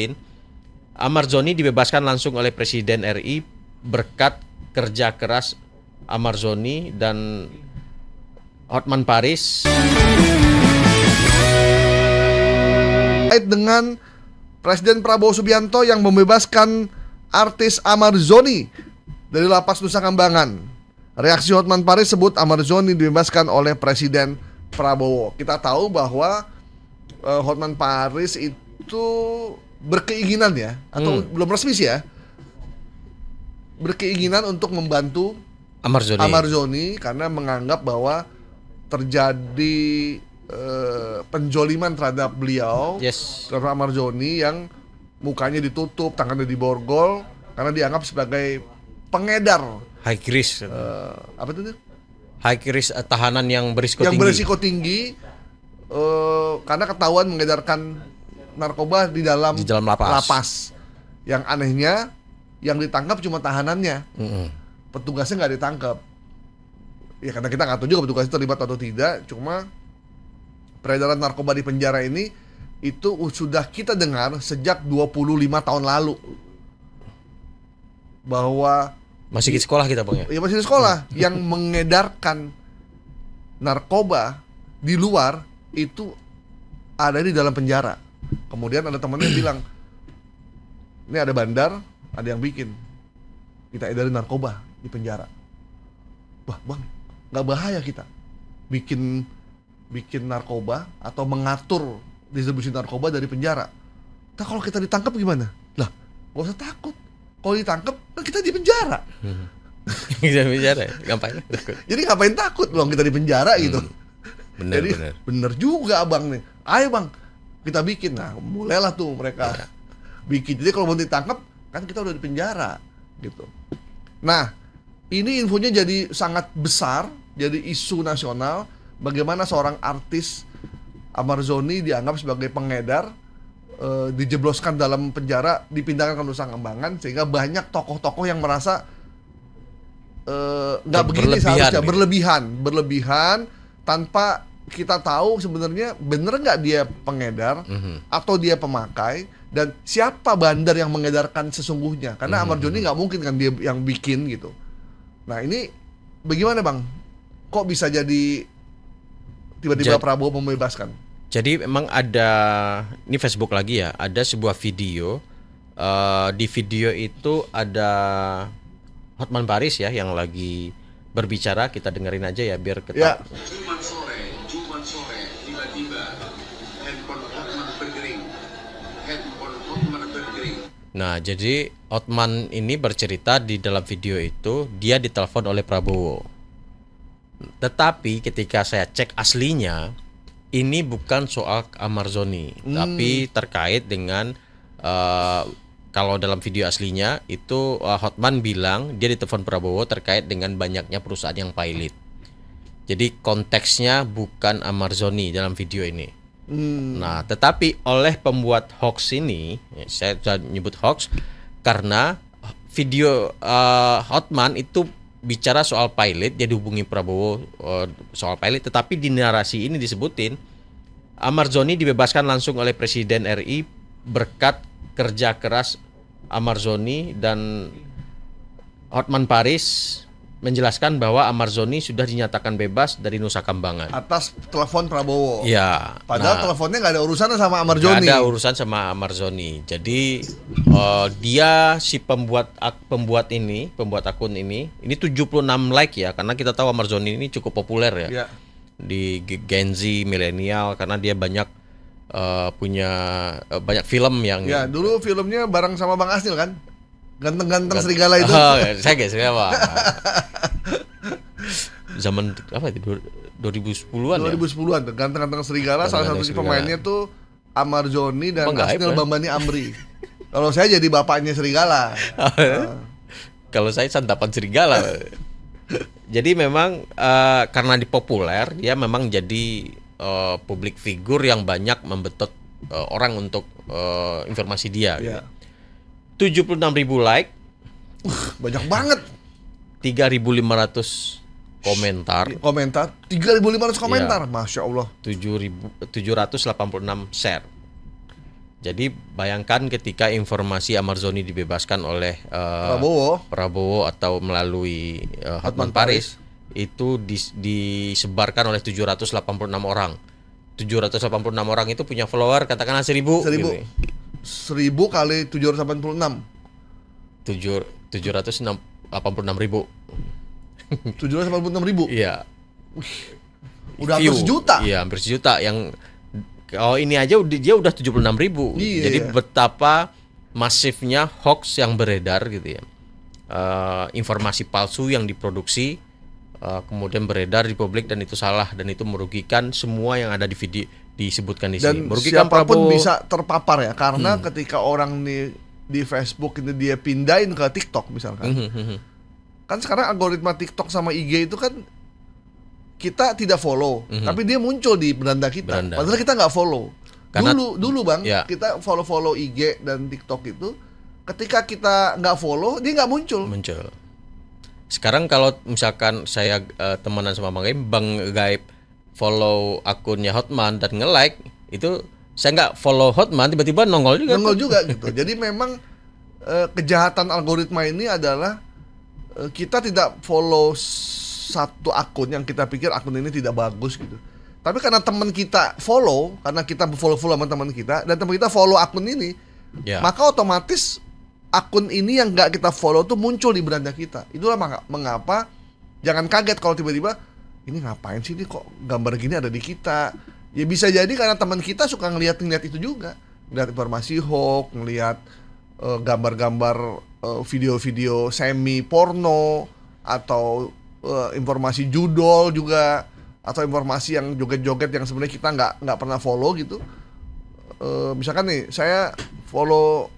disebutin Ahmad Zoni dibebaskan langsung oleh Presiden RI berkat kerja keras Ahmad Zoni dan Hotman Paris. Terkait dengan Presiden Prabowo Subianto yang membebaskan artis Ahmad Zoni dari lapas Nusa Kambangan. Reaksi Hotman Paris sebut Ahmad Zoni dibebaskan oleh Presiden Prabowo. Kita tahu bahwa Hotman Paris itu berkeinginan ya, atau belum resmi sih ya, berkeinginan untuk membantu Ahmad Zoni karena menganggap bahwa terjadi penjoliman terhadap beliau, terhadap Ahmad Zoni yang mukanya ditutup, tangannya diborgol karena dianggap sebagai pengedar high risk, apa itu? High risk, tahanan yang berisiko yang tinggi. berisiko tinggi karena ketahuan mengedarkan narkoba di dalam lapas. Yang anehnya yang ditangkap cuma tahanannya, petugasnya nggak ditangkap. Ya karena kita nggak tahu juga petugasnya terlibat atau tidak. Cuma peredaran narkoba di penjara ini itu sudah kita dengar sejak 25 tahun lalu. Bahwa masih di sekolah kita Bang ya? Iya masih di sekolah. Yang mengedarkan narkoba di luar itu ada di dalam penjara. Kemudian ada temannya bilang, ini ada bandar, ada yang bikin, kita edarin narkoba di penjara. Wah bang, nggak bahaya kita bikin narkoba atau mengatur distribusi narkoba dari penjara. Nah kalau kita ditangkap gimana? Lah, gak usah takut. Kalau ditangkap, kan kita di penjara. Kita di penjara, ngapain? Jadi ngapain takut bang kita di penjara gitu? Bener. Bener juga abang nih. Ayo bang, kita bikin. Nah mulailah tuh mereka bikin. Jadi kalau mau ditangkap, kan kita udah di penjara gitu. Nah ini infonya jadi sangat besar, jadi isu nasional. Bagaimana seorang artis Ahmad Zoni dianggap sebagai pengedar, dijebloskan dalam penjara, dipindahkan ke Nusa Kambangan, sehingga banyak tokoh-tokoh yang merasa nggak begini seharusnya, berlebihan tanpa kita tahu sebenarnya bener nggak dia pengedar atau dia pemakai, dan siapa bandar yang mengedarkan sesungguhnya, karena Ahmad Zoni nggak mungkin kan dia yang bikin gitu. Nah ini bagaimana bang? Kok bisa jadi tiba-tiba Prabowo membebaskan? Jadi memang ada, ini Facebook lagi ya, ada sebuah video. Di video itu ada Hotman Paris ya yang lagi berbicara. Kita dengerin aja ya biar kita. Jumat sore tiba-tiba handphone Hotman bergering. Nah, jadi Hotman ini bercerita di dalam video itu dia ditelepon oleh Prabowo. Tetapi ketika saya cek aslinya, ini bukan soal Ahmad Zoni, tapi terkait dengan kalau dalam video aslinya itu Hotman bilang dia ditelepon Prabowo terkait dengan banyaknya perusahaan yang pilot. Jadi konteksnya bukan Ahmad Zoni dalam video ini. Nah, tetapi oleh pembuat hoax ini, saya nyebut hoax karena video Hotman itu bicara soal pilot, dia dihubungi Prabowo soal pilot, tetapi di narasi ini disebutin Ahmad Zoni dibebaskan langsung oleh Presiden RI berkat kerja keras Ahmad Zoni dan Hotman Paris menjelaskan bahwa Ahmad Zoni sudah dinyatakan bebas dari Nusa Kambangan atas telepon Prabowo. Ya. Padahal teleponnya nggak ada urusan sama Ahmad Zoni. Nggak ada urusan sama Ahmad Zoni. Jadi dia si pembuat akun ini 76 like ya, karena kita tahu Ahmad Zoni ini cukup populer ya. Di Gen Z, milenial, karena dia banyak punya banyak film yang. Ya dulu filmnya bareng sama Bang Asnil kan. Ganteng-ganteng serigala itu. Saya guys, apa? Zaman apa itu? 2010-an ya? 2010-an tuh, ganteng-ganteng serigala. Salah satu pemainnya tuh Ahmad Zoni dan Asnil Bambani Amri. Kalau saya jadi bapaknya serigala. Kalau saya santapan serigala. Jadi memang karena dipopuler, dia memang jadi public figure yang banyak membetot orang untuk informasi dia. Gitu. 76.000 like, banyak banget. 3.500 komentar, 3.500 komentar, Masya Allah. 786 share. Jadi bayangkan ketika informasi Amarzoni dibebaskan oleh Prabowo atau melalui Hotman Paris itu disebarkan oleh 786 orang. 786 orang itu punya follower katakanlah 1000 gitu. 1000 kali 786. 786.000. 786.000. Iya. Udah hampir sejuta. Iya, hampir sejuta yang ini aja dia udah 76.000. Iya, Jadi iya. betapa masifnya hoax yang beredar gitu ya. Informasi palsu yang diproduksi kemudian beredar di publik dan itu salah dan itu merugikan semua yang ada di video disebutkan di sini. Dan Merugikan siapapun Prabowo. bisa terpapar ya, karena ketika orang di Facebook itu dia pindahin ke TikTok misalkan. Kan sekarang algoritma TikTok sama IG itu kan kita tidak follow, tapi dia muncul di beranda kita. Padahal kita nggak follow. Karena, dulu bang, ya. kita follow IG dan TikTok itu, ketika kita nggak follow, dia nggak muncul. Sekarang kalau misalkan saya temenan sama Bang Gaib follow akunnya Hotman dan nge-like, itu saya nggak follow Hotman tiba-tiba nongol juga. Gitu. Jadi memang kejahatan algoritma ini adalah kita tidak follow satu akun yang kita pikir akun ini tidak bagus gitu. Tapi karena teman kita follow, karena kita follow sama teman kita dan teman kita follow akun ini, maka otomatis akun ini yang nggak kita follow tuh muncul di beranda kita. Itulah mengapa jangan kaget kalau tiba-tiba ini ngapain sih, ini kok gambar gini ada di kita. Ya bisa jadi karena teman kita suka ngelihat itu juga, ngelihat informasi hoax, ngelihat gambar-gambar video-video semi porno atau informasi judul juga, atau informasi yang joget-joget yang sebenarnya kita nggak pernah follow gitu. Misalkan nih saya follow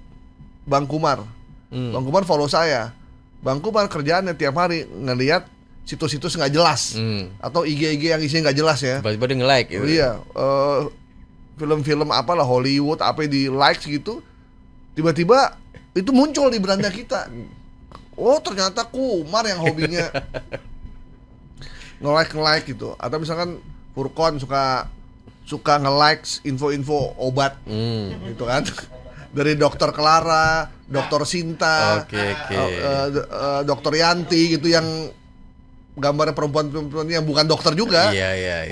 Bang Kumar, Bang Kumar follow saya. Bang Kumar kerjaannya tiap hari ngelihat situs-situs nggak jelas atau IG yang isinya nggak jelas ya. Tiba-tiba dia nge-like gitu. Iya, film-film apalah Hollywood apa di likes gitu, tiba-tiba itu muncul di beranda kita. Oh ternyata Kumar yang hobinya nge-like gitu. Atau misalkan Furkon suka nge-like info-info obat gitu kan. Dari Dokter Clara, Dokter Sinta, Dokter Yanti gitu, yang gambarnya perempuan-perempuan yang bukan dokter juga.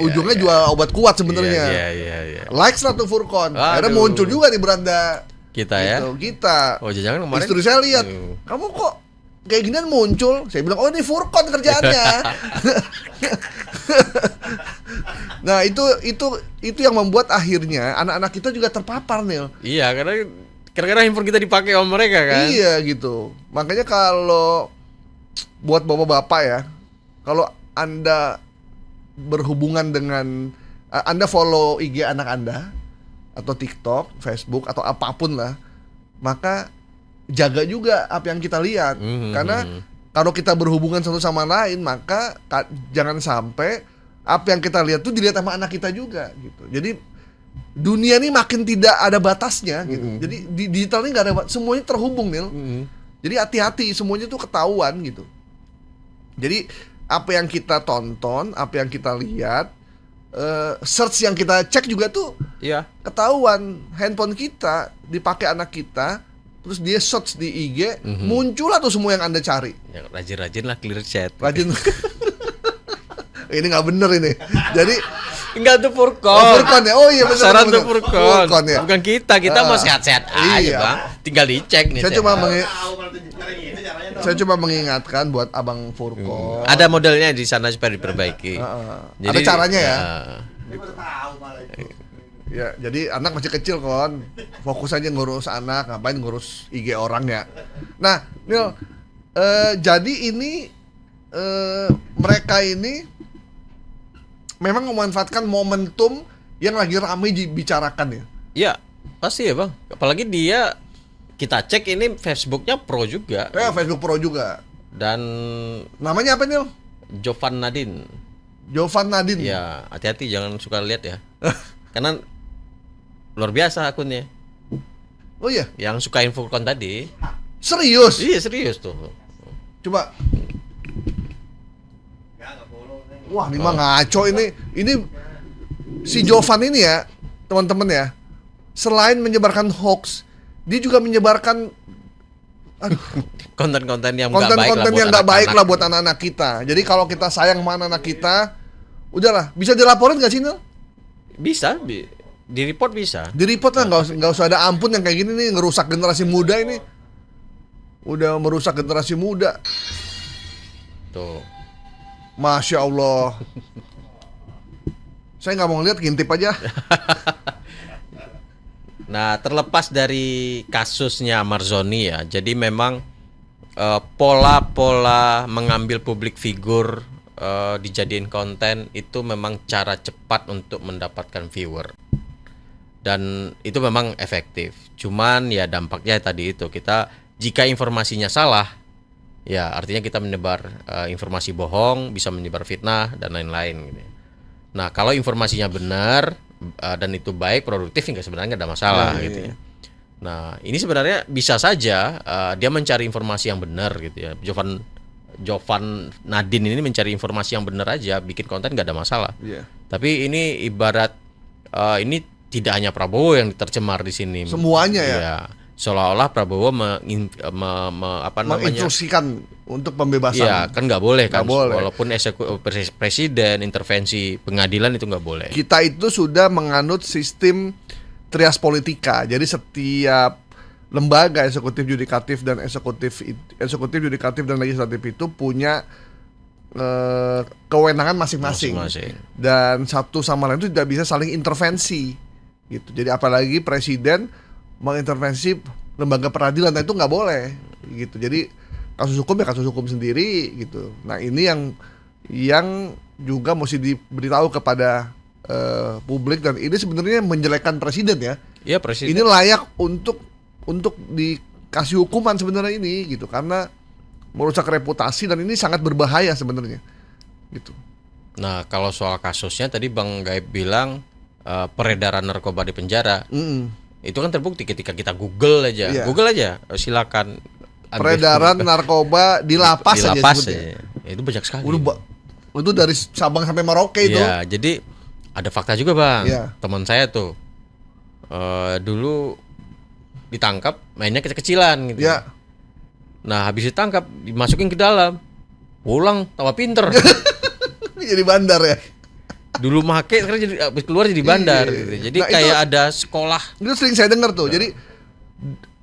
Ujungnya jual obat kuat sebenarnya. Like satu Furkon. Akhirnya muncul juga di beranda kita gitu, kita. Oh jangan kemarin istri saya lihat, kamu kok kayak ginian muncul. Saya bilang, oh ini Furkon kerjaannya. Nah itu yang membuat akhirnya anak-anak kita juga terpapar nih. Iya, karena handphone kita dipakai oleh mereka kan. Iya gitu. Makanya kalau buat bapak-bapak ya, kalau Anda berhubungan dengan Anda follow IG anak Anda atau TikTok, Facebook atau apapun lah, maka jaga juga apa yang kita lihat. Karena kalau kita berhubungan satu sama lain, maka jangan sampai apa yang kita lihat tuh dilihat sama anak kita juga gitu. Jadi dunia ini makin tidak ada batasnya gitu. Jadi di digital ini nggak ada semuanya terhubung Nil. Jadi hati-hati, semuanya tuh ketahuan gitu. Jadi apa yang kita tonton, apa yang kita lihat, search yang kita cek juga tuh ketahuan. Handphone kita dipakai anak kita, terus dia search di IG, muncul tuh semua yang Anda cari. Ya, rajin-rajin lah clear chat. Rajin. Ini nggak bener ini. Jadi enggak tuh Furkon. Furkon ya. Oh iya benar. Saran tuh Furkon ya. Bukan kita mah sehat-sehat aja Bang. Tinggal dicek nih. Saya cuma mengingatkan buat Abang Furkon. Ada modelnya di sana supaya diperbaiki. Jadi, ada caranya ya. Ya, jadi anak masih kecil kon. Fokus aja ngurus anak, ngapain ngurus IG orang ya. Nah, Nil, jadi ini mereka ini memang memanfaatkan momentum yang lagi ramai dibicarakan ya. Iya, pasti ya Bang. Apalagi dia, kita cek ini Facebooknya pro juga. Facebook pro juga. Dan namanya apa Nil? Jovan Nadine. Jovan Nadine. Ya, hati-hati jangan suka lihat ya. Karena luar biasa akunnya. Oh iya. Yang suka Furkon tadi. Serius? Iya serius tuh. Coba. Wah, ini mah ngaco ini si Jovan ini ya, teman-teman ya. selain menyebarkan hoax, dia juga menyebarkan konten-konten yang nggak baik lah konten-konten buat yang nggak baik anak-anak. lah buat anak-anak kita. Jadi kalau kita sayang sama anak kita, udahlah, bisa dilaporin nggak sih, Nil? Bisa di report bisa. Di report lah, nggak usah ada ampun yang kayak gini nih, ngerusak generasi muda ini. Udah merusak generasi muda. Tuh. Masya Allah. Saya nggak mau ngeliat, ngintip aja. Nah, terlepas dari kasusnya Marzoni ya, jadi memang pola-pola mengambil publik figur dijadiin konten itu memang cara cepat untuk mendapatkan viewer. Dan itu memang efektif. Cuman ya dampaknya tadi itu, kita jika informasinya salah, ya artinya kita menyebar informasi bohong, bisa menyebar fitnah dan lain-lain gitu. Nah, kalau informasinya benar dan itu baik, produktif, nggak sebenarnya nggak ada masalah gitu ya. Nah, ini sebenarnya bisa saja dia mencari informasi yang benar gitu ya. Jovan Nadine ini mencari informasi yang benar aja, bikin konten nggak ada masalah. Tapi ini ibarat ini tidak hanya Prabowo yang tercemar di sini. Semuanya ya. Seolah-olah Prabowo menginstruksikan untuk pembebasan. Iya, kan nggak boleh kan. Nggak boleh. Walaupun presiden intervensi pengadilan itu nggak boleh. Kita itu sudah menganut sistem trias politika. Jadi setiap lembaga eksekutif, yudikatif dan eksekutif yudikatif dan legislatif itu punya kewenangan masing-masing. Dan satu sama lain itu tidak bisa saling intervensi gitu. Jadi apalagi presiden mengintervensi lembaga peradilan, nah itu nggak boleh gitu. Jadi kasus hukum ya kasus hukum sendiri gitu. Nah ini yang juga mesti diberitahu kepada publik, dan ini sebenarnya menjelekkan presiden ya. Iya, presiden. Ini layak untuk dikasih hukuman sebenarnya ini gitu, karena merusak reputasi dan ini sangat berbahaya sebenarnya gitu. Nah, kalau soal kasusnya tadi Bang Gaib bilang peredaran narkoba di penjara. Itu kan terbukti ketika kita Google aja. Iya. Google aja, silakan. Peredaran narkoba di lapas, di aja lapas disebutnya. Itu banyak sekali. Itu dari Sabang sampai Merauke itu. Iya, jadi ada fakta juga Bang. Iya. Teman saya tuh dulu ditangkap mainnya kecil-kecilan gitu. Iya. Nah, habis ditangkap dimasukin ke dalam. Pulang tambah pinter. Jadi bandar ya. Dulu make, sekarang jadi habis keluar jadi bandar Iya. gitu. Jadi Nah, kayak ada sekolah. Itu sering saya dengar tuh. Jadi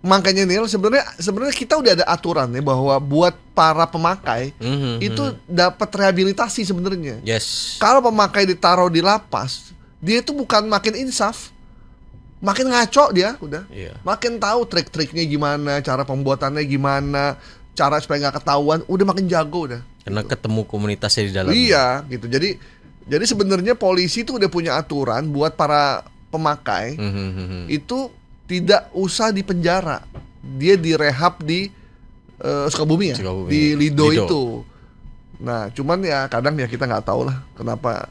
makanya Nil, sebenarnya kita udah ada aturan ya bahwa buat para pemakai itu dapat rehabilitasi sebenarnya. Yes. Kalau pemakai ditaruh di lapas, dia itu bukan makin insaf, makin ngaco dia udah. Iya. Makin tahu trik-triknya gimana, cara pembuatannya gimana, cara supaya nggak ketahuan, udah makin jago udah. Karena ketemu komunitasnya di dalam. Iya, gitu. Jadi sebenarnya polisi itu udah punya aturan buat para pemakai itu tidak usah di penjara, dia direhab di Sukabumi ya, Sukabumi. di Lido Lido. itu. Nah, cuman ya kadang ya kita nggak tahu lah kenapa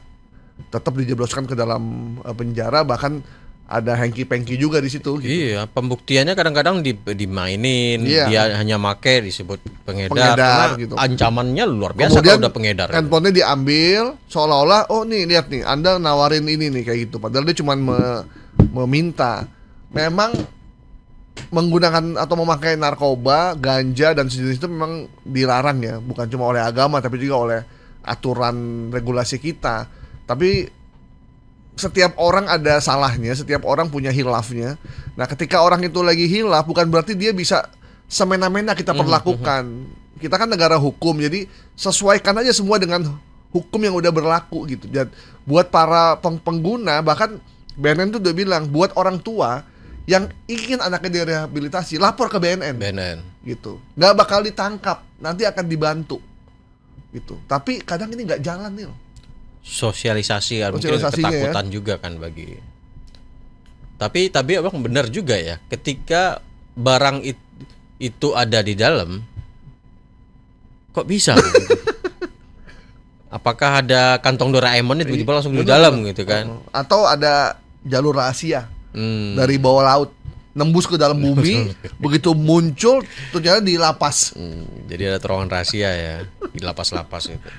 tetap dijebloskan ke dalam penjara, bahkan ada hengki-pengki juga di situ. Gitu. Iya, pembuktiannya kadang-kadang dimainin, Iya. dia hanya make disebut pengedar Pengedar, karena gitu. ancamannya luar biasa Kemudian kalau udah pengedar. handphonenya diambil, seolah-olah oh nih lihat nih, Anda nawarin ini nih kayak gitu. Padahal dia cuma meminta. Memang menggunakan atau memakai narkoba, ganja dan sejenis itu memang dilarang ya, bukan cuma oleh agama tapi juga oleh aturan regulasi kita. Tapi setiap orang ada salahnya, setiap orang punya hilafnya. Nah, ketika orang itu lagi hilaf, bukan berarti dia bisa semena-mena kita perlakukan. Kita kan negara hukum, jadi sesuaikan aja semua dengan hukum yang udah berlaku gitu. Dan buat para pengguna, bahkan BNN tuh udah bilang, buat orang tua yang ingin anaknya direhabilitasi, lapor ke BNN. Gitu. Nggak bakal ditangkap, nanti akan dibantu. Gitu. Tapi kadang ini nggak jalan nih. Sosialisasi mungkin Sosialisasinya ketakutan juga kan bagi. Tapi abang benar juga ya, ketika barang itu ada di dalam, kok bisa? Gitu? Apakah ada kantong Doraemon itu tiba-tiba langsung di dalam gitu kan? Atau ada jalur rahasia dari bawah laut nembus ke dalam bumi, begitu muncul ternyata di lapas. Jadi ada terowongan rahasia ya di lapas-lapas itu.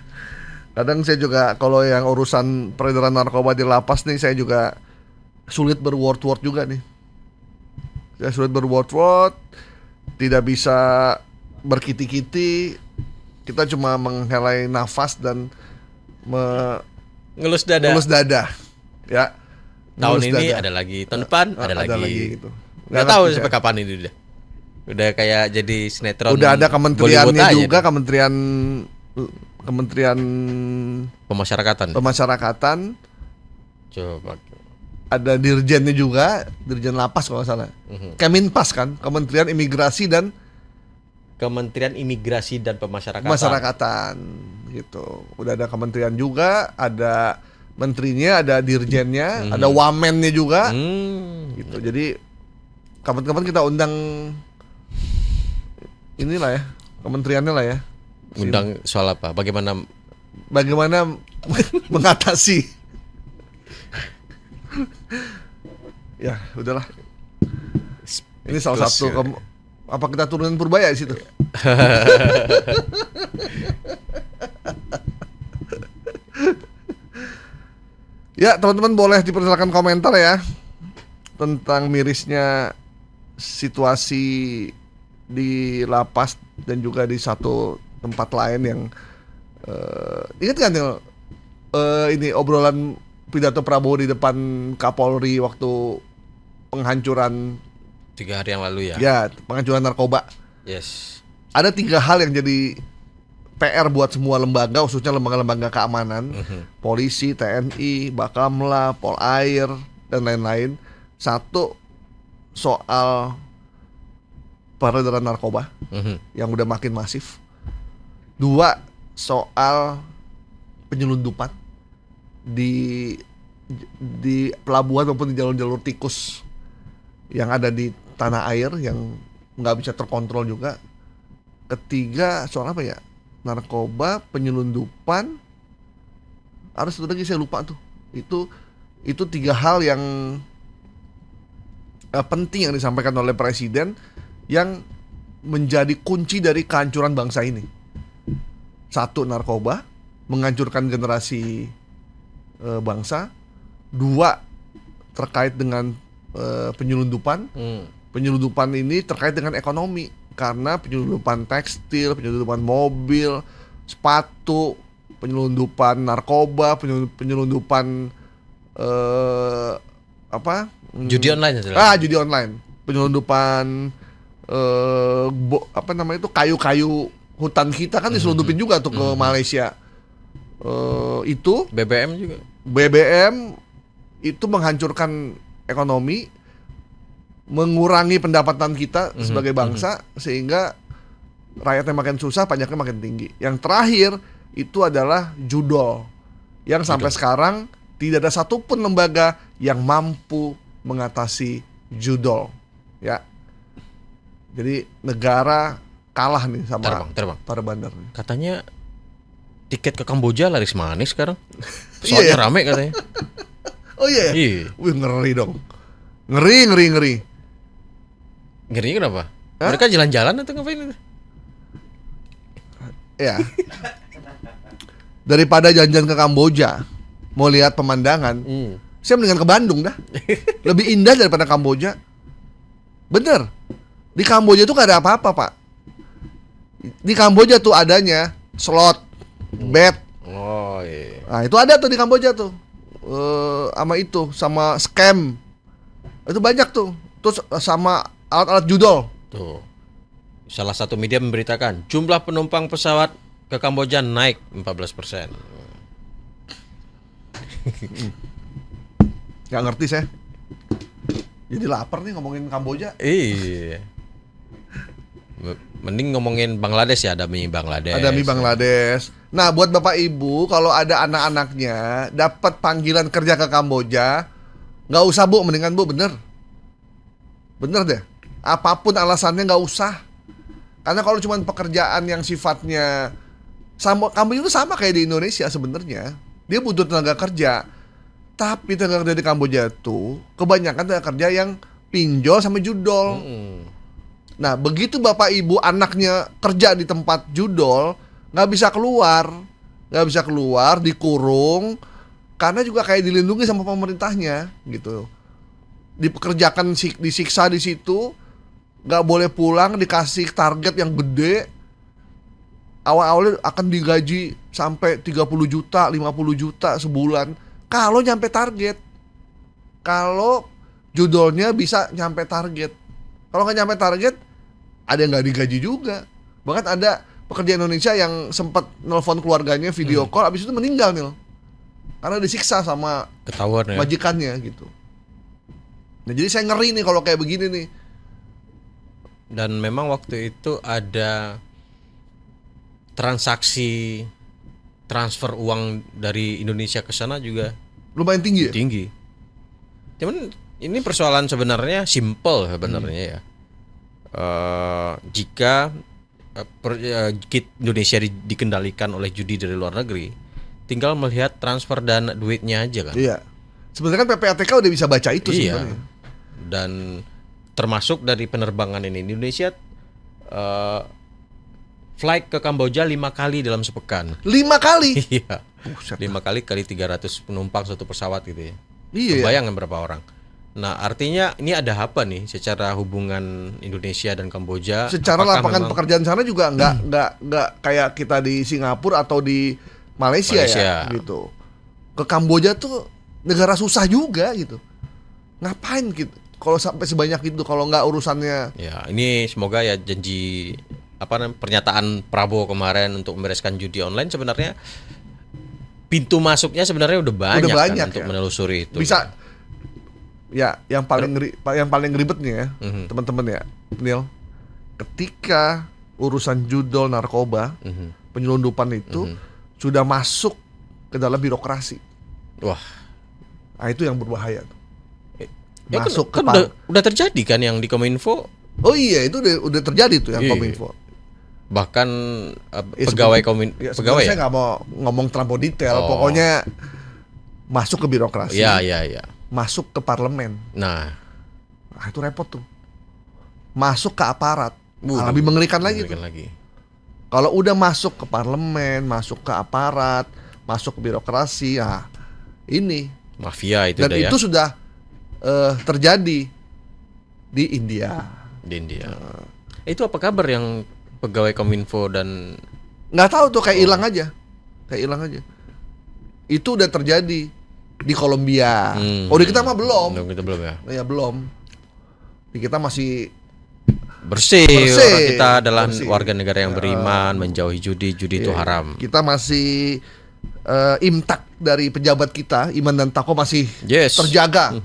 Kadang saya juga kalau yang urusan peredaran narkoba di lapas nih, saya juga sulit berword-word juga nih. tidak sulit berwot-wot, tidak bisa berkiti-kiti. Kita cuma menghelai nafas dan Ngelus dada. ngelus dada. Ya. Tahun Ngelus ini dada. ada lagi, tahun depan ada lagi. gitu. Nggak tahu sampai kapan ini udah kayak jadi sinetron. Udah ada kementeriannya Bollywood aja juga, nih. kementerian Pemasyarakatan. Coba. Coba. Ada dirjennya juga, dirjen lapas kalau nggak salah. Keminpas kan, Kementerian Imigrasi dan Kementerian Imigrasi dan Pemasyarakatan gitu. Udah ada kementerian juga, ada menterinya, ada dirjennya, ada wamennya juga. Gitu. Jadi kapan-kapan kita undang inilah ya, kementeriannya lah ya. Undang soal apa? Bagaimana mengatasi. Ya, udahlah. Ini salah satu apa kita turunin Purbaya di situ? Ya, teman-teman boleh dipersilakan komentar ya tentang mirisnya situasi di lapas dan juga di satu tempat lain yang ingat kan ini obrolan pidato Prabowo di depan Kapolri waktu penghancuran 3 hari yang lalu ya. ya penghancuran narkoba. Yes. Ada 3 hal yang jadi PR buat semua lembaga, khususnya lembaga-lembaga keamanan, polisi, TNI, Bakamla, Polair, dan lain-lain. 1, soal peredaran narkoba yang udah makin masif. 2, soal penyelundupan di pelabuhan maupun di jalur-jalur tikus yang ada di tanah air yang nggak bisa terkontrol juga. 3, soal apa ya? Narkoba, penyelundupan, ada satu lagi saya lupa tuh. Itu 3 hal yang penting yang disampaikan oleh Presiden yang menjadi kunci dari kehancuran bangsa ini. 1, narkoba, menghancurkan generasi bangsa. 2, terkait dengan penyelundupan. Penyelundupan ini terkait dengan ekonomi, karena penyelundupan tekstil, penyelundupan mobil, sepatu, penyelundupan narkoba, penyelundupan Judi online aja. judi online, penyelundupan kayu-kayu hutan kita kan diselundupin juga tuh ke Malaysia. Itu BBM juga. BBM itu menghancurkan ekonomi, mengurangi pendapatan kita sebagai bangsa, sehingga rakyatnya makin susah, pajaknya makin tinggi. Yang terakhir itu adalah judol, yang sampai sekarang tidak ada satupun lembaga yang mampu mengatasi judol. Ya, jadi negara kalah nih sama Terbang. para bandar. Katanya tiket ke Kamboja laris manis sekarang. Pesawatnya rame katanya. Oh iya. Iya. Wih, ngeri dong. Ngeri. Ngerinya kenapa? Hah? Mereka jalan-jalan atau ngapain itu? Ya. Daripada jalan-jalan ke Kamboja, mau lihat pemandangan, saya mendingan ke Bandung dah. Lebih indah daripada Kamboja. Bener. Di Kamboja tuh gak ada apa-apa, Pak. Di Kamboja tuh adanya slot, bet. Oh iya. Nah, itu ada tuh di Kamboja tuh. Sama scam. Itu banyak tuh. Terus sama alat-alat judol. Tuh. Salah satu media memberitakan jumlah penumpang pesawat ke Kamboja naik 14%. Gak ngerti saya. Jadi lapar nih ngomongin Kamboja. Iya. Mending ngomongin Bangladesh ya, ada mie Bangladesh. Ada mie Bangladesh. Nah, buat Bapak Ibu, kalau ada anak-anaknya dapat panggilan kerja ke Kamboja, nggak usah Bu, mendingan Bu, bener deh. Apapun alasannya nggak usah. Karena kalau cuma pekerjaan yang sifatnya sama, Kamboja itu sama kayak di Indonesia sebenarnya. Dia butuh tenaga kerja. Tapi tenaga kerja di Kamboja tuh kebanyakan tenaga kerja yang pinjol sama judol. Nah, begitu Bapak Ibu anaknya kerja di tempat judol, nggak bisa keluar, dikurung, karena juga kayak dilindungi sama pemerintahnya gitu. dipekerjakan, disiksa di situ, nggak boleh pulang, dikasih target yang gede. Awal-awalnya akan digaji sampai 30 juta, 50 juta sebulan kalau nyampe target. Kalau judulnya bisa nyampe target. Kalau nggak nyampe target, ada yang nggak digaji juga. Bahkan ada pekerja Indonesia yang sempat nelfon keluarganya video call, abis itu meninggal nih, karena disiksa sama Ketahuan ya. majikannya gitu. Nah jadi saya ngeri nih kalau kayak begini nih. Dan memang waktu itu ada transaksi transfer uang dari Indonesia ke sana juga Lumayan tinggi ya? tinggi. Cuman ini persoalan sebenarnya simple sebenarnya ya. Jika Indonesia dikendalikan oleh judi dari luar negeri, tinggal melihat transfer dana duitnya aja kan. Iya. Sebenarnya kan PPATK udah bisa baca itu Iya. sebenarnya. Dan termasuk dari penerbangan ini Indonesia flight ke Kamboja 5 kali dalam sepekan. 5 kali. Iya. Buset. 5 kali 300 penumpang satu pesawat gitu ya. Iya. Kebayang kan berapa orang? Nah, artinya ini ada apa nih secara hubungan Indonesia dan Kamboja? Secara Apakah lapangan memang pekerjaan sana juga nggak kayak kita di Singapura atau di Malaysia ya gitu. Ke Kamboja tuh negara susah juga gitu. Ngapain gitu? Kalau sampai sebanyak itu, kalau nggak urusannya. Ya, ini semoga ya janji pernyataan Prabowo kemarin untuk membereskan judi online sebenarnya pintu masuknya sebenarnya udah banyak, kan untuk ya. menelusuri itu. Bisa. Ya, yang paling ribet nih ya, teman-teman ya, Neil. Ketika urusan judol narkoba, penyelundupan itu sudah masuk ke dalam birokrasi. Wah, nah itu yang berbahaya tuh. ya Masuk kan ke udah terjadi kan yang di Kominfo, Oh iya, itu udah terjadi tuh yang Iya. Kominfo. bahkan Ya, pegawai Ya, pegawai saya ya. nggak mau ngomong terlampau detail, Oh. pokoknya masuk ke birokrasi, Ya. masuk ke parlemen. Nah, Nah itu repot tuh. Masuk ke aparat, Waduh, lebih mengerikan lagi tuh. mengerikan lagi. Kalau udah masuk ke parlemen, masuk ke aparat, masuk ke birokrasi, ya ini. Mafia itu Dan udah itu ya sudah terjadi di India. di India. Itu apa kabar yang pegawai Kominfo dan Nggak tahu tuh, kayak hilang aja, Itu udah terjadi di Kolombia. Oh di kita mah belum. Kita belum ya. Ya belum. Di kita masih Bersih. Bersih. Orang kita adalah Bersih. warga negara yang beriman, menjauhi judi itu haram. Kita masih imtak dari pejabat kita, iman dan takwa masih Yes. terjaga.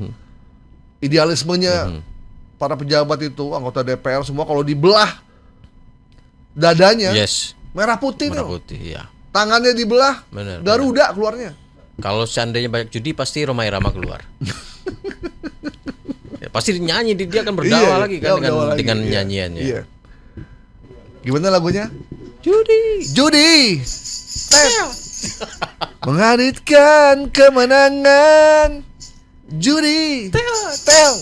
Idealismenya para pejabat itu, anggota DPR semua kalau dibelah dadanya Yes. merah putih Merah tuh. putih ya. Tangannya dibelah, Benar, Garuda keluarnya. Kalau seandainya banyak judi pasti Rhoma Irama keluar. Ya, pasti nyanyi dia akan berdakwah lagi kan dengan iya. nyanyiannya. Iya. Gimana lagunya? Judi. Tel. Menghadirkan kemenangan. Judi. Tel.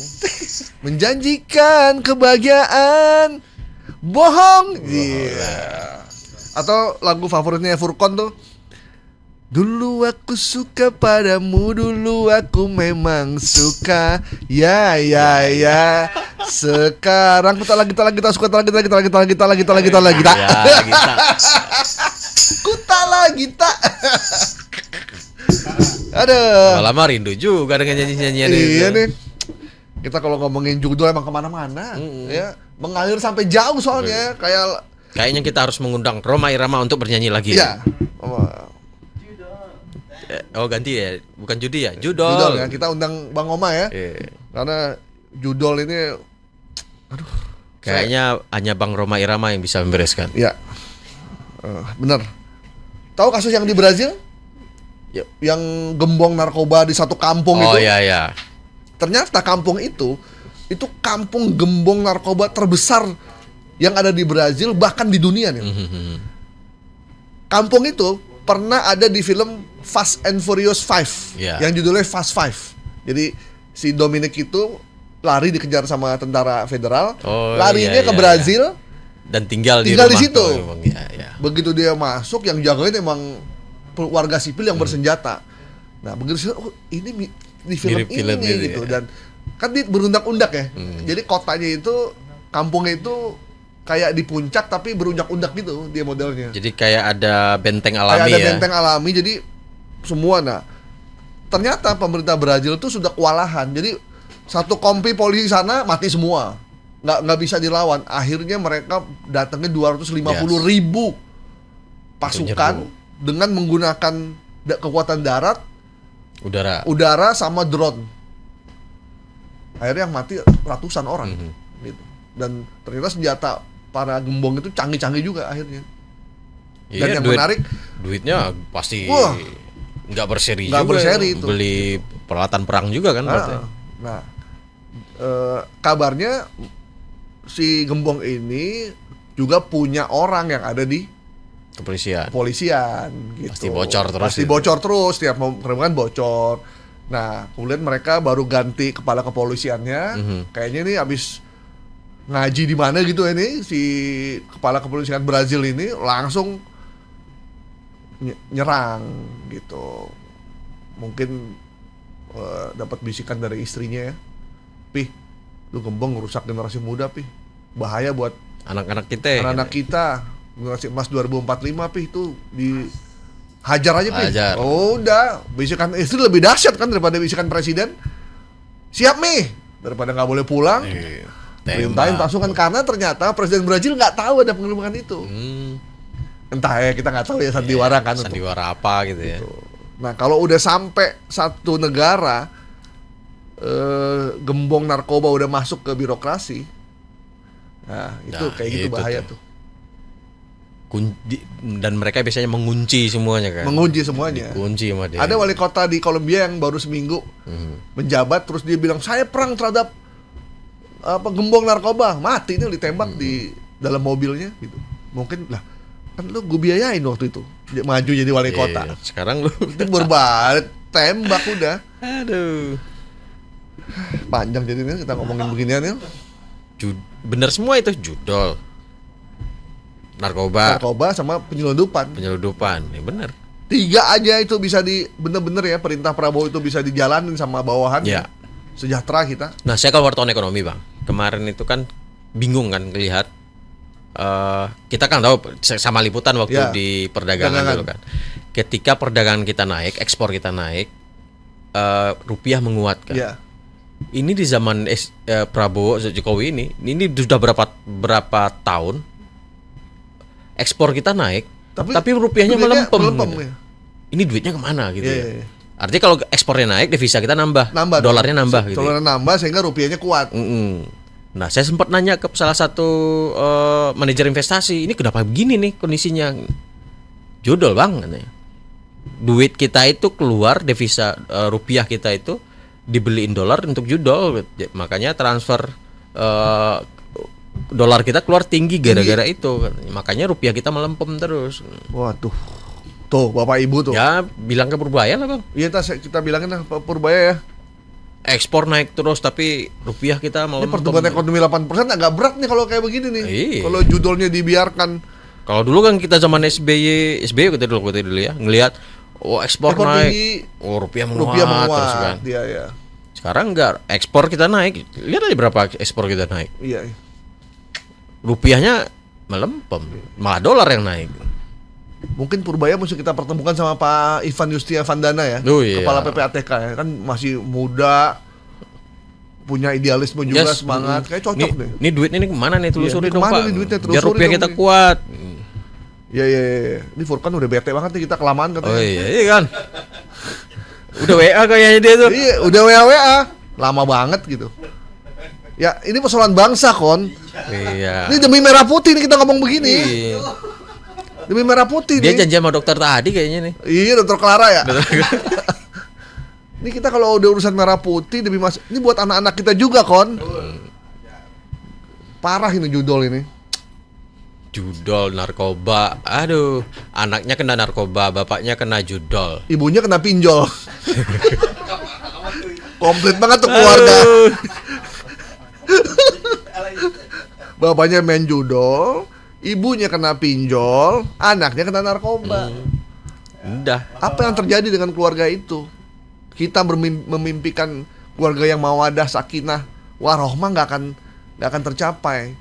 Menjanjikan kebahagiaan. Bohong. Iya. Atau lagu favoritnya Furqon tuh. Dulu aku suka padamu, dulu aku memang suka. Ya. Sekarang kita suka lagi. Ya, kita. Lagi tak. Aduh. Lama rindu juga dengan nyanyi-nyanyian itu. Iya nih. Kita kalau ngomongin judul emang kemana-mana, ya mengalir sampai jauh soalnya. Kayaknya kita harus mengundang Rhoma Irama untuk bernyanyi lagi. Iya. Oh ganti ya, bukan judi ya, Judul judol. ya, kita undang Bang Oma ya. Iya. Karena judul ini, Kayaknya hanya Bang Rhoma Irama yang bisa membereskan. ya, bener. Tahu kasus yang di Brazil? Yuk. Yang gembong narkoba di satu kampung Oh itu? iya. Ternyata kampung itu kampung gembong narkoba terbesar yang ada di Brazil, bahkan di dunia nih. Kampung itu pernah ada di film Fast and Furious 5 yang judulnya Fast 5. Jadi si Dominic itu lari dikejar sama tentara federal, larinya ke Brazil dan tinggal di rumah situ. tuh, ya. Begitu dia masuk, yang jagain emang warga sipil yang bersenjata. Nah begitu ini di film Mirip film ini gitu gitu. ya. Dan kan berundak-undak ya. Jadi kotanya itu, kampungnya itu kayak di puncak tapi berundak-undak gitu dia modelnya. Jadi kayak ada benteng alami Kayak ada ya. benteng alami, jadi semua. Nah, ternyata pemerintah Brazil tuh sudah kewalahan. Jadi satu kompi polisi sana mati semua, nggak bisa dilawan. Akhirnya mereka datangnya 250.000 pasukan dengan menggunakan kekuatan darat, udara sama drone. Akhirnya yang mati ratusan orang. Gitu. Dan ternyata senjata para gembong itu canggih-canggih juga akhirnya. Dan Iya, yang menarik, duitnya pasti Wah, nggak berseri nggak juga. berseri itu. Beli peralatan perang juga kan berarti. Nah, kabarnya si gembong ini juga punya orang yang ada di kepolisian gitu. Pasti bocor terus Pasti itu. bocor terus, tiap mau penerbangan bocor. Nah, kemudian mereka baru ganti kepala kepolisiannya. Kayaknya ini abis ngaji di mana gitu ini si kepala kepolisian Brazil ini langsung nyerang gitu. Mungkin dapat bisikan dari istrinya ya. Pih, lu gembong ngerusak generasi muda, Pih. Bahaya buat Anak-anak kita. anak-anak kita. Generasi emas 2045, Pih, itu hajar aja, Pih. Hajar. Oh, udah, bisikan istri lebih dahsyat kan daripada bisikan presiden. Siap, Mi. Daripada nggak boleh pulang. Perintahin pasukan, karena ternyata presiden Brazil nggak tahu ada penggerbekan itu. Entah ya, kita nggak tahu ya sandiwara kan. Sandiwara apa gitu ya. Nah, kalau udah sampai satu negara gembong narkoba udah masuk ke birokrasi, nah itu Nah, kayak gitu itu bahaya tuh. tuh. Dan mereka biasanya mengunci semuanya kan. Mengunci semuanya. Kunci sama dia. Ada wali kota di Kolombia yang baru seminggu menjabat, terus dia bilang saya perang terhadap gembong narkoba, mati nih ditembak di dalam mobilnya gitu. Mungkin lah kan lu gue biayain waktu itu dia maju jadi wali kota. Sekarang lu Itu berbalik tembak udah. aduh. Panjang jadinya kita ngomongin beginian ya. Bener semua itu judol. Narkoba Sama penyelundupan. Ya bener. 3 aja itu bisa bener-bener ya, perintah Prabowo itu bisa dijalanin sama bawahan. Ya. Sejahtera kita. Nah, saya kan wartawan ekonomi, Bang. Kemarin itu kan bingung kan lihat kita kan tahu sama liputan waktu Ya. di perdagangan dulu kan. Ketika perdagangan kita naik, ekspor kita naik, rupiah menguat kan. Ya. Ini di zaman Prabowo Jokowi ini sudah berapa tahun ekspor kita naik, tapi rupiahnya melempem. Gitu. Ya. Ini duitnya kemana gitu Iya, ya? iya. Artinya kalau ekspornya naik, devisa kita nambah dolarnya nambah gitu. Dolarnya nambah sehingga rupiahnya kuat. Nah, saya sempat nanya ke salah satu manajer investasi, ini kenapa begini nih kondisinya? Judol, Bang, katanya. Duit kita itu keluar, devisa rupiah kita itu dibeliin dolar untuk judol, makanya transfer dolar kita keluar tinggi gara-gara itu, makanya rupiah kita melempem terus. Waduh. Tuh, Bapak Ibu tuh. Ya, bilang ke Purbaya lah, Bang. Iya, kita bilangin lah Pak Purbaya ya. Ekspor naik terus tapi rupiah kita Ini melempem. pertumbuhan ekonomi 8% agak berat nih kalau kayak begini nih. Iya. Kalau judulnya dibiarkan. Kalau dulu kan kita zaman SBY kita dulu ya, ngelihat ekspor naik, tinggi, rupiah rupiah menguat menguat. terus kan. Iya, iya. Sekarang enggak, ekspor kita naik. Lihat aja berapa ekspor kita naik. Iya. Rupiahnya melempem, malah dolar yang naik. Mungkin Purbaya mesti kita pertemukan sama Pak Ivan Yustia Vandana ya, Oh, iya. Kepala PPATK ya, kan masih muda, punya idealisme juga, Yes, semangat, kayak cocok nih, deh. Ini duit ini kemana nih, telusuri Iya, dong, kemana Pak. nih duitnya, Biar telusuri rupiah dong kita nih. kuat. Iya, iya, iya. Ini Furkan udah bete banget nih, kita kelamaan katanya. Oh iya kan. Udah WA kayaknya dia tuh. Iya, udah WA, lama banget gitu. Ya, ini persoalan bangsa, Kon. Iya. Ini demi merah putih nih kita ngomong begini. Iya. Demi merah putih Dia nih. janji sama dokter tadi kayaknya nih. Iya, Dokter Clara ya. Ini kita kalau udah urusan merah putih demi ini buat anak-anak kita juga, Kon. Parah ini judul ini. Judol narkoba. Aduh, anaknya kena narkoba, bapaknya kena judol. Ibunya kena pinjol. Komplit banget tuh keluarga. Bapaknya main judol, ibunya kena pinjol, anaknya kena narkoba. Udah. Apa yang terjadi dengan keluarga itu? Kita memimpikan keluarga yang mawadah, sakinah, warohmah nggak akan tercapai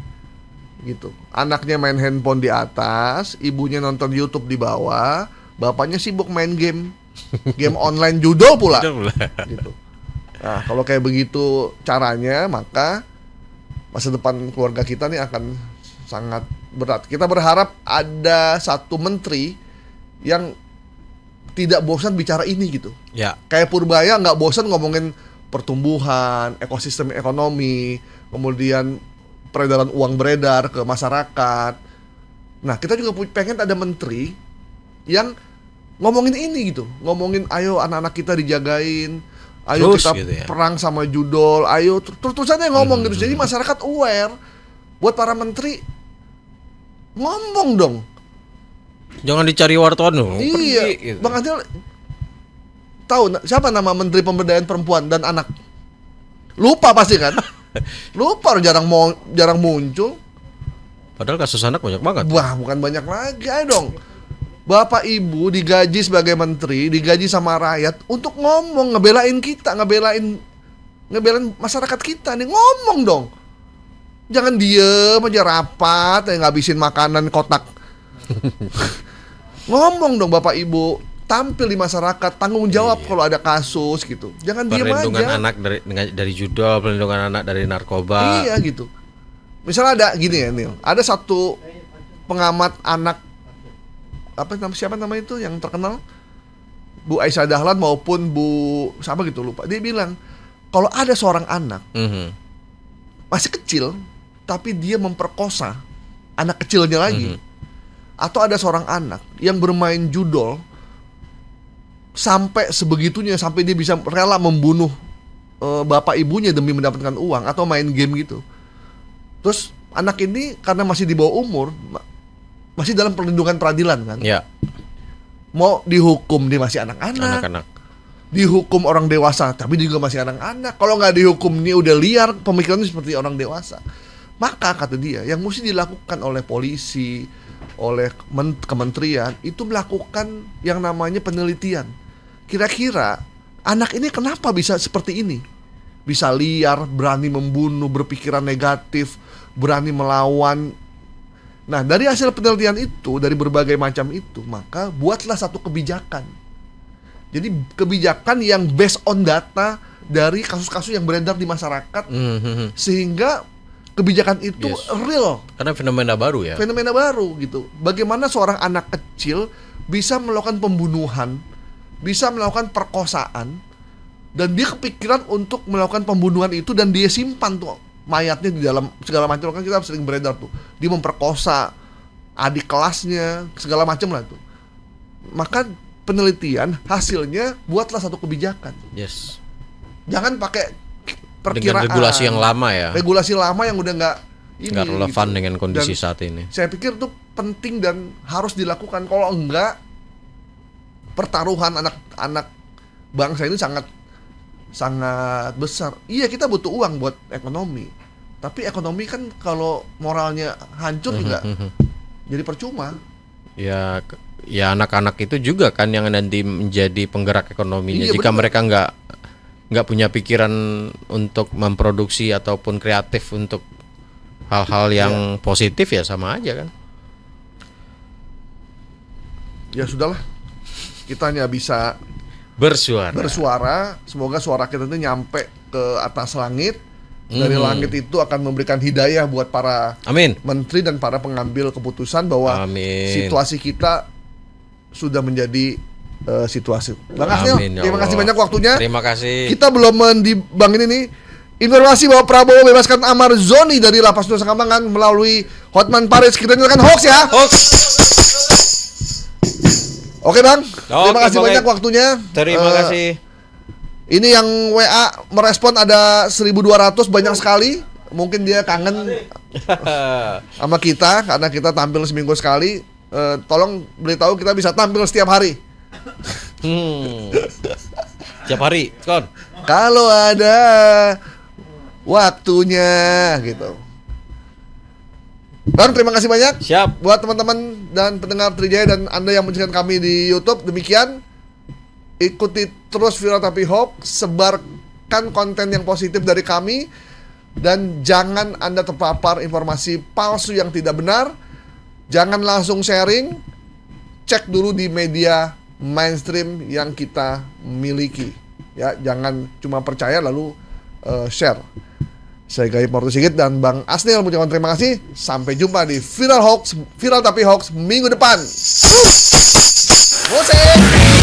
gitu. Anaknya main handphone di atas, ibunya nonton YouTube di bawah, bapaknya sibuk main game online judul pula. Gitu. Nah, kalau kayak begitu caranya, maka masa depan keluarga kita nih akan sangat berat. Kita berharap ada satu menteri yang tidak bosan bicara ini gitu. Ya. Kayak Purbaya nggak bosan ngomongin pertumbuhan, ekosistem ekonomi, kemudian peredaran uang beredar ke masyarakat. Nah, kita juga pengen ada menteri yang ngomongin ini gitu, ngomongin ayo anak-anak kita dijagain, ayo Terus kita gitu ya. perang sama judol, ayo terus-terusannya ngomong gitu. Jadi masyarakat aware. Buat para menteri ngomong dong. Jangan dicari wartawan dong. Iya, Pergi, gitu. Bang Adil tahu siapa nama Menteri Pemberdayaan Perempuan dan Anak? Lupa pasti kan? Lupa, jarang muncul. Padahal kasus anak banyak banget. Wah, bukan banyak lagi, ayo dong. Bapak Ibu digaji sebagai menteri, digaji sama rakyat untuk ngomong, ngebelain kita, ngebelain masyarakat kita nih, ngomong dong. Jangan diem aja rapat, ngabisin makanan kotak. Ngomong dong Bapak Ibu, tampil di masyarakat, tanggung jawab kalau ada kasus gitu. Jangan diem aja. Perlindungan anak dari judol, perlindungan anak dari narkoba. Iya gitu. Misalnya ada gini ya Nil, ada satu pengamat anak siapa namanya itu yang terkenal, Bu Aisyah Dahlan maupun Bu siapa gitu lupa. Dia bilang kalau ada seorang anak masih kecil tapi dia memperkosa anak kecilnya lagi, atau ada seorang anak yang bermain judol sampai sebegitunya, sampai dia bisa rela membunuh bapak ibunya demi mendapatkan uang atau main game gitu. Terus anak ini karena masih di bawah umur, masih dalam perlindungan peradilan kan. Ya. Mau dihukum dia masih anak-anak. Anak-anak. Dihukum orang dewasa tapi dia juga masih anak-anak. Kalau nggak dihukum ini udah liar, pemikirannya seperti orang dewasa. Maka kata dia yang mesti dilakukan oleh polisi, oleh kementerian itu melakukan yang namanya penelitian. Kira-kira anak ini kenapa bisa seperti ini? Bisa liar, berani membunuh, berpikiran negatif, berani melawan. Nah, dari hasil penelitian itu, dari berbagai macam itu, maka buatlah satu kebijakan. Jadi kebijakan yang based on data dari kasus-kasus yang beredar di masyarakat, sehingga kebijakan itu real. Karena fenomena baru ya. Fenomena baru gitu. Bagaimana seorang anak kecil bisa melakukan pembunuhan, bisa melakukan perkosaan, dan dia kepikiran untuk melakukan pembunuhan itu dan dia simpan tuh mayatnya di dalam segala macam. Kan kita sering beredar tuh, dia memperkosa adik kelasnya, segala macam lah tuh. Maka penelitian hasilnya buatlah satu kebijakan. Yes. Jangan pakai perkiraan. Dengan regulasi yang lama ya. Regulasi lama yang udah nggak relevan gitu. dengan kondisi Dan saat ini. saya pikir tuh penting dan harus dilakukan. Kalau enggak, pertaruhan anak-anak bangsa ini sangat besar. Iya, kita butuh uang buat ekonomi. Tapi ekonomi kan kalau moralnya hancur juga jadi percuma. Ya anak-anak itu juga kan yang nanti menjadi penggerak ekonominya. Iya, Jika betul. mereka nggak punya pikiran untuk memproduksi ataupun kreatif untuk hal-hal yang positif, ya sama aja kan. Ya sudahlah, kita hanya bisa bersuara. Semoga suara kita itu nyampe ke atas langit. Dari langit itu akan memberikan hidayah buat para Amin. menteri dan para pengambil keputusan bahwa situasi kita sudah menjadi situasi. Bang Asnil, terima kasih banyak waktunya. Terima kasih. Kita belum mendibangin ini informasi bahwa Prabowo bebaskan Ahmad Zoni dari lapas Nusa Kambangan melalui Hotman Paris. Kita nyatakan hoax ya. Hoax. Oke Bang, terima kasih banyak waktunya. Terima kasih. Ini yang WA merespon ada 1.200, banyak sekali. Mungkin dia kangen sama kita karena kita tampil seminggu sekali. Tolong beritahu kita bisa tampil setiap hari. Setiap hari, Kon. Kalau ada waktunya gitu. Bang, terima kasih banyak. Siap. Buat teman-teman dan pendengar Trijaya dan Anda yang menyaksikan kami di YouTube, demikian. Ikuti terus Viral Tapi Hoax, sebar dapatkan konten yang positif dari kami. Dan jangan Anda terpapar informasi palsu yang tidak benar. Jangan langsung sharing. Cek dulu di media mainstream yang kita miliki. Ya, jangan cuma percaya lalu share. Saya Gaib Morto Sigit dan Bang Asnil mengucapkan terima kasih. Sampai jumpa di Viral Hoax, Viral Tapi Hoax minggu depan. Musik.